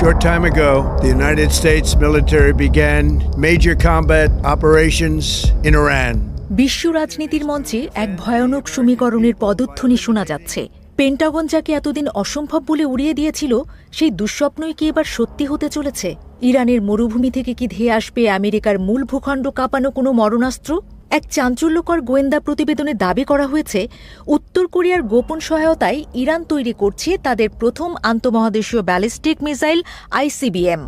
short time ago, the United States military began major combat operations in Iran. বিশ্ব রাজনীতির মঞ্চে এক ভয়ানক সমীকরণের পদধ্বনি শোনা যাচ্ছে। পেন্টাগন যাকে এতদিন অসম্ভব বলে উড়িয়ে দিয়েছিল, সেই দুঃস্বপ্নই কি এবার সত্যি হতে চলেছে? ইরানের মরুভূমি থেকে কি ধেয়ে আসবে আমেরিকার মূল ভূখণ্ড কাঁপানো কোনো মরণাস্ত্র? এক চাঞ্চল্যকর গোয়েন্দা প্রতিবেদনে দাবি করা হয়েছে, উত্তর কোরিয়ার গোপন সহায়তায় ইরান তৈরি করছে তাদের প্রথম আন্তঃমহাদেশীয় ব্যালিস্টিক মিসাইল আইসিবিএম।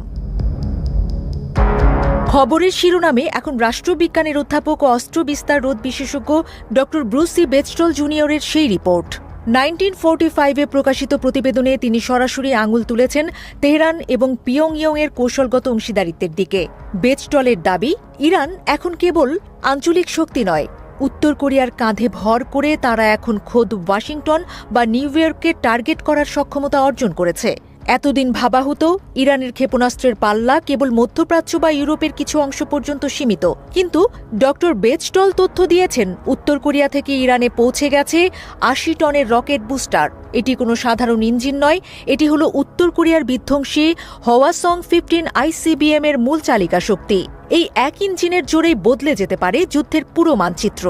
খবরের শিরোনামে এখন রাষ্ট্রবিজ্ঞানের অধ্যাপক ও অস্ত্র বিস্তার রোধ বিশেষজ্ঞ ড ব্রুসি বেচটল জুনিয়রের সেই রিপোর্ট। 1945-এ প্রকাশিত প্রতিবেদনে তিনি সরাসরি আঙুল তুলেছেন তেহরান এবং পিয়ংইয়ংয়ের কৌশলগত অংশীদারিত্বের দিকে। বেচটলের দাবি, ইরান এখন কেবল আঞ্চলিক শক্তি নয়, উত্তর কোরিয়ার কাঁধে ভর করে তারা এখন খোদ ওয়াশিংটন বা নিউ ইয়র্ককে টার্গেট করার সক্ষমতা অর্জন করেছে। এতদিন ভাবা হতো ইরানের ক্ষেপণাস্ত্রের পাল্লা কেবল মধ্যপ্রাচ্য বা ইউরোপের কিছু অংশ পর্যন্ত সীমিত, কিন্তু ড বেচটল তথ্য দিয়েছেন উত্তর কোরিয়া থেকে ইরানে পৌঁছে গেছে ৮০ টনের রকেট বুস্টার। এটি কোনো সাধারণ ইঞ্জিন নয়, এটি হলো উত্তর কোরিয়ার বিধ্বংসী হওয়াসং 15 আইসিবিএম এর মূল চালিকা শক্তি। এই এক ইঞ্জিনের জোরেই বদলে যেতে পারে যুদ্ধের পুরো মানচিত্র।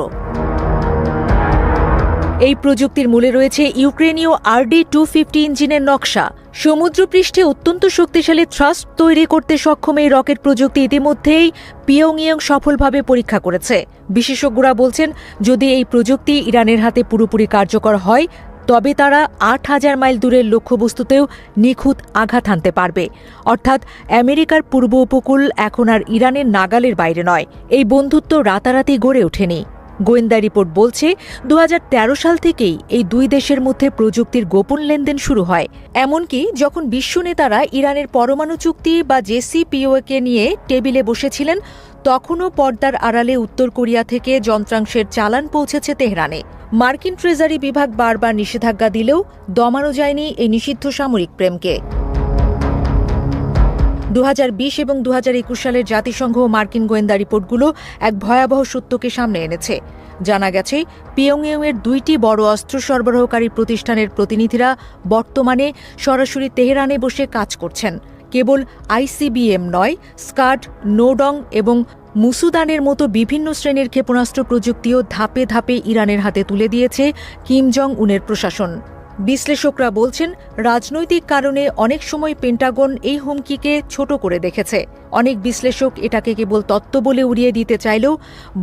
এই প্রযুক্তির মূলে রয়েছে ইউক্রেনীয় RD-250 ইঞ্জিনের নকশা। সমুদ্রপৃষ্ঠে অত্যন্ত শক্তিশালী থ্রাস্ট তৈরি করতে সক্ষম এই রকেট প্রযুক্তি ইতিমধ্যেই পিয়ংইয়ং সফলভাবে পরীক্ষা করেছে। বিশেষজ্ঞরা বলছেন, যদি এই প্রযুক্তি ইরানের হাতে পুরোপুরি কার্যকর হয়, তবে তারা ৮,০০০ মাইল দূরের লক্ষ্যবস্তুতেও নিখুঁত আঘাত হানতে পারবে। অর্থাৎ আমেরিকার পূর্ব উপকূল এখন আর ইরানের নাগালের বাইরে নয়। এই বন্ধুত্ব রাতারাতি গড়ে ওঠেনি। গোয়েন্দা রিপোর্ট বলছে, ২০১৩ সাল থেকেই এই দুই দেশের মধ্যে প্রযুক্তির গোপন লেনদেন শুরু হয়। এমনকি যখন বিশ্ব নেতারা ইরানের পরমাণু চুক্তি বা JCPOA-কে নিয়ে টেবিলে বসেছিলেন, তখনও পর্দার আড়ালে উত্তর কোরিয়া থেকে যন্ত্রাংশের চালান পৌঁছেছে তেহরানে। মার্কিন ট্রেজারি বিভাগ বারবার নিষেধাজ্ঞা দিলেও দমানো যায়নি এই নিষিদ্ধ সামরিক প্রেমকে। ২০২০ এবং ২০২১ সালের জাতিসংঘ ও মার্কিন গোয়েন্দা রিপোর্টগুলো এক ভয়াবহ সত্যকে সামনে এনেছে। জানা গেছে, পিয়ংইয়ংয়ের ২টি বড় অস্ত্র সরবরাহকারী প্রতিষ্ঠানের প্রতিনিধিরা বর্তমানে সরাসরি তেহরানে বসে কাজ করছেন। কেবল আইসিবিএম নয়, স্কাড, নোডং এবং মুসুদানের মতো বিভিন্ন শ্রেণীর ক্ষেপণাস্ত্র প্রযুক্তিও ধাপে ধাপে ইরানের হাতে তুলে দিয়েছে কিম জং উনের প্রশাসন। বিশ্লেষকরা বলছেন, রাজনৈতিক কারণে অনেক সময় পেন্টাগন এই হুমকিকে ছোট করে দেখেছে। অনেক বিশ্লেষক এটাকে কেবল তত্ত্ব বলে উড়িয়ে দিতে চাইলেও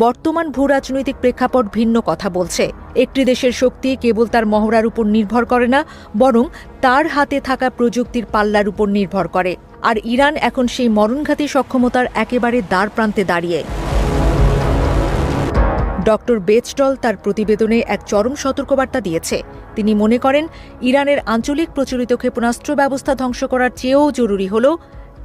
বর্তমান ভূরাজনৈতিক প্রেক্ষাপট ভিন্ন কথা বলছে। একটি দেশের শক্তি কেবল তার মহড়ার উপর নির্ভর করে না, বরং তার হাতে থাকা প্রযুক্তির পাল্লার উপর নির্ভর করে। আর ইরান এখন সেই মরণঘাতী সক্ষমতার একেবারে দ্বার প্রান্তে দাঁড়িয়ে। ড বেচটল তার প্রতিবেদনে এক চরম সতর্কবার্তা দিয়েছে। তিনি মনে করেন, ইরানের আঞ্চলিক প্রচলিত ক্ষেপণাস্ত্র ব্যবস্থা ধ্বংস করার চেয়েও জরুরি হল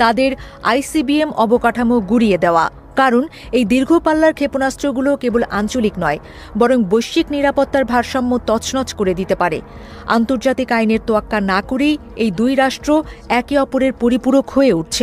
তাদের আইসিবিএম অবকাঠামো গুঁড়িয়ে দেওয়া। কারণ এই দীর্ঘ পাল্লার ক্ষেপণাস্ত্রগুলো কেবল আঞ্চলিক নয়, বরং বৈশ্বিক নিরাপত্তার ভারসাম্য তছনছ করে দিতে পারে। আন্তর্জাতিক আইনের তোয়াক্কা না করেই এই দুই রাষ্ট্র একে অপরের পরিপূরক হয়ে উঠছে।